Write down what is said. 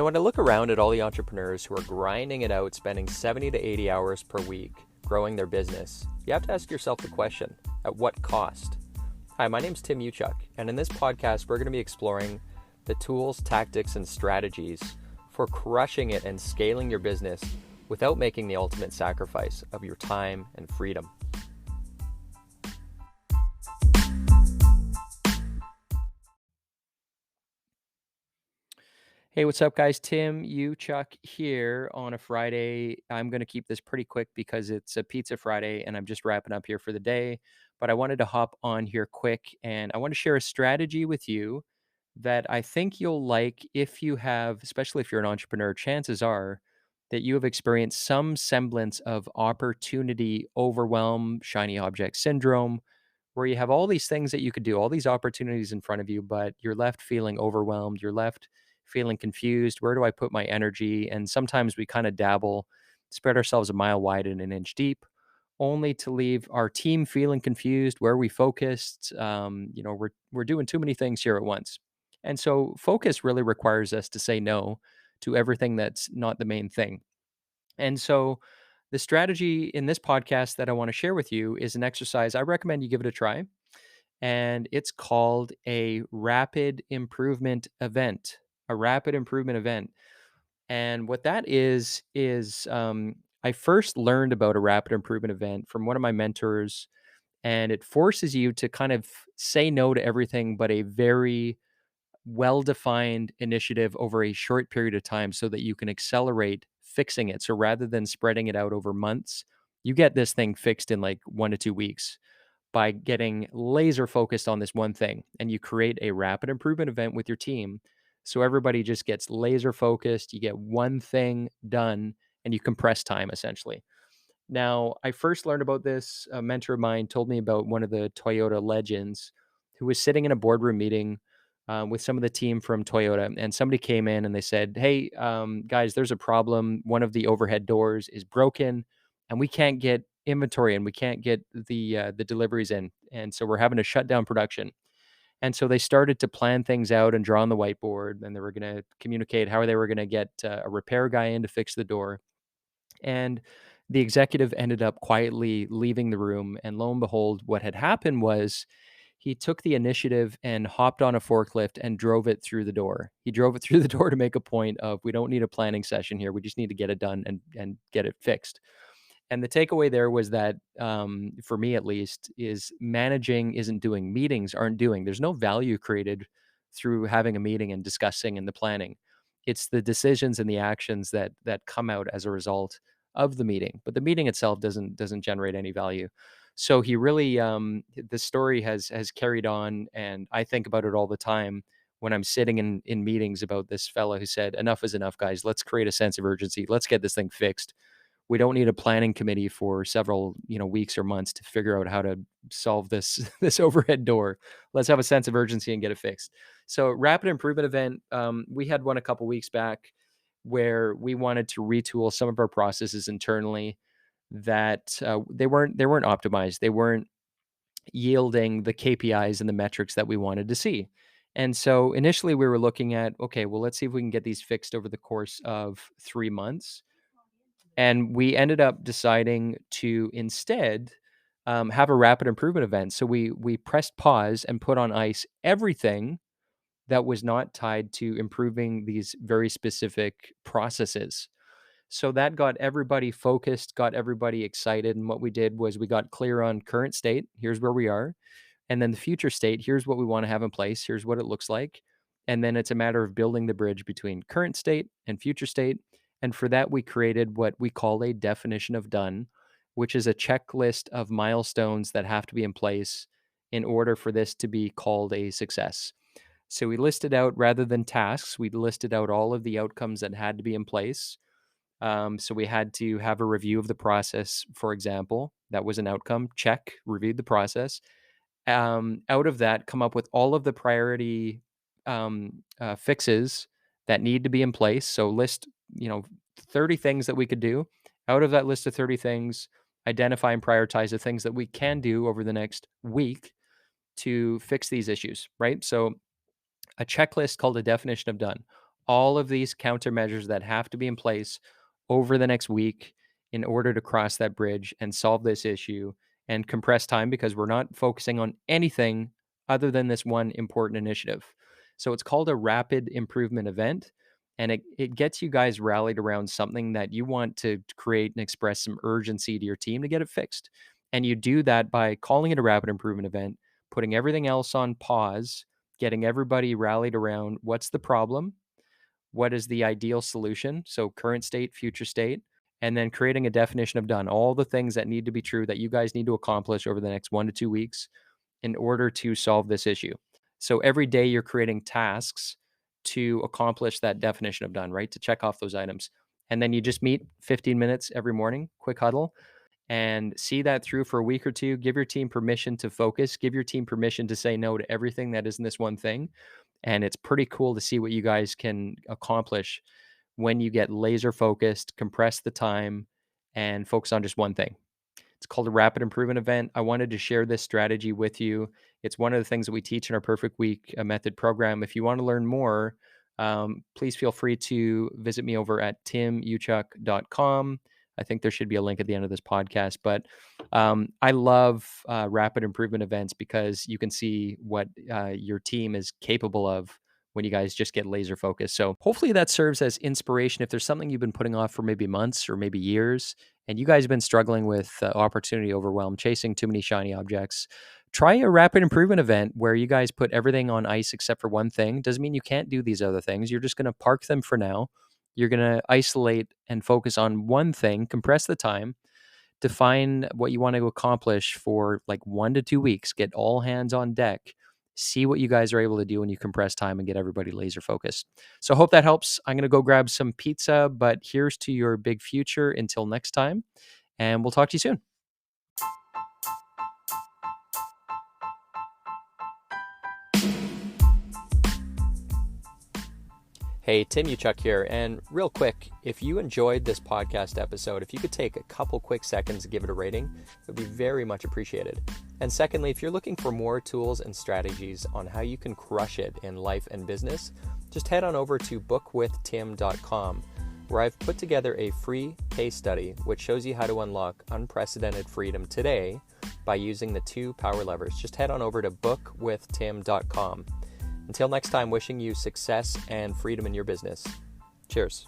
When I look around at all the entrepreneurs who are grinding it out, spending 70 to 80 hours per week growing their business, you have to ask yourself the question, at what cost? Hi, my name's Tim Uchuk, and in this podcast, we're going to be exploring the tools, tactics, and strategies for crushing it and scaling your business without making the ultimate sacrifice of your time and freedom. Hey, what's up, guys? Tim Uchuk here on a Friday. I'm going to keep this pretty quick because it's a Pizza Friday and I'm just wrapping up here for the day. But I wanted to hop on here quick and I want to share a strategy with you that I think you'll like if you have, especially if you're an entrepreneur, chances are that you have experienced some semblance of opportunity overwhelm, shiny object syndrome, where you have all these things that you could do, all these opportunities in front of you, but you're left feeling overwhelmed. You're left feeling confused. Where do I put my energy? And sometimes we kind of dabble, spread ourselves a mile wide and an inch deep, only to leave our team feeling confused. Where are we focused? We're doing too many things here at once. And so focus really requires us to say no to everything that's not the main thing. And so the strategy in this podcast that I want to share with you is an exercise. I recommend you give it a try. And it's called a rapid improvement event. A rapid improvement event. And what that is I first learned about a rapid improvement event from one of my mentors, and it forces you to kind of say no to everything but a very well-defined initiative over a short period of time so that you can accelerate fixing it. So rather than spreading it out over months, you get this thing fixed in like 1 to 2 weeks by getting laser focused on this one thing. And you create a rapid improvement event with your team. So everybody just gets laser focused. You get one thing done and you compress time essentially. Now, I first learned about this. A mentor of mine told me about one of the Toyota legends who was sitting in a boardroom meeting with some of the team from Toyota. And somebody came in and they said, "Hey, guys, there's a problem. One of the overhead doors is broken and we can't get inventory and we can't get the deliveries in. And so we're having to shut down production." And so they started to plan things out and draw on the whiteboard, and they were going to communicate how they were going to get a repair guy in to fix the door. And the executive ended up quietly leaving the room. And lo and behold, what had happened was he took the initiative and hopped on a forklift and drove it through the door. He drove it through the door to make a point of, we don't need a planning session here. We just need to get it done and get it fixed. And the takeaway there was that, for me at least, is managing isn't doing. Meetings aren't doing. There's no value created through having a meeting and discussing and the planning. It's the decisions and the actions that come out as a result of the meeting. But the meeting itself doesn't generate any value. So he really, the story has carried on, and I think about it all the time when I'm sitting in meetings about this fellow who said, "Enough is enough, guys. Let's create a sense of urgency. Let's get this thing fixed. We don't need a planning committee for several, weeks or months to figure out how to solve this this overhead door. Let's have a sense of urgency and get it fixed." So rapid improvement event, we had one a couple weeks back where we wanted to retool some of our processes internally that they weren't optimized. They weren't yielding the KPIs and the metrics that we wanted to see. And so initially we were looking at, okay, well, let's see if we can get these fixed over the course of 3 months. And we ended up deciding to instead have a rapid improvement event. So we pressed pause and put on ice everything that was not tied to improving these very specific processes. So that got everybody focused, got everybody excited. And what we did was we got clear on current state. Here's where we are. And then the future state, here's what we want to have in place. Here's what it looks like. And then it's a matter of building the bridge between current state and future state. And for that, we created what we call a definition of done, which is a checklist of milestones that have to be in place in order for this to be called a success. So we listed out, rather than tasks, we listed out all of the outcomes that had to be in place. So we had to have a review of the process, for example. That was an outcome. Check, reviewed the process. Out of that, come up with all of the priority fixes that need to be in place. So list, 30 things that we could do. Out of that list of 30 things, identify and prioritize the things that we can do over the next week to fix these issues, right? So a checklist called a definition of done. all of these countermeasures that have to be in place over the next week in order to cross that bridge and solve this issue and compress time because we're not focusing on anything other than this one important initiative. So it's called a rapid improvement event. And it gets you guys rallied around something that you want to create and express some urgency to your team to get it fixed. And you do that by calling it a rapid improvement event, putting everything else on pause, getting everybody rallied around what's the problem, what is the ideal solution, so current state, future state, and then creating a definition of done, all the things that need to be true that you guys need to accomplish over the next 1 to 2 weeks in order to solve this issue. So every day you're creating tasks to accomplish that definition of done, right? To check off those items. And then you just meet 15 minutes every morning, quick huddle, and see that through for a week or two. Give your team permission to focus, give your team permission to say no to everything that isn't this one thing. And it's pretty cool to see what you guys can accomplish when you get laser focused, compress the time, and focus on just one thing. It's called a rapid improvement event. I wanted to share this strategy with you. It's one of the things that we teach in our Perfect Week method program. If you want to learn more, please feel free to visit me over at timuchuk.com. I think there should be a link at the end of this podcast. But I love rapid improvement events because you can see what your team is capable of when you guys just get laser focused. So hopefully that serves as inspiration. If there's something you've been putting off for maybe months or maybe years, and you guys have been struggling with opportunity overwhelm, chasing too many shiny objects, try a rapid improvement event where you guys put everything on ice except for one thing. Doesn't mean you can't do these other things. You're just going to park them for now. You're going to isolate and focus on one thing, compress the time, define what you want to accomplish for like 1 to 2 weeks, get all hands on deck, see what you guys are able to do when you compress time and get everybody laser focused. So I hope that helps. I'm going to go grab some pizza, but here's to your big future until next time, and we'll talk to you soon. Hey, Tim Uchuk here, and real quick, if you enjoyed this podcast episode, if you could take a couple quick seconds to give it a rating, it would be very much appreciated. And secondly, if you're looking for more tools and strategies on how you can crush it in life and business, just head on over to bookwithtim.com, where I've put together a free case study which shows you how to unlock unprecedented freedom today by using the 2 power levers. Just head on over to bookwithtim.com. Until next time, wishing you success and freedom in your business. Cheers.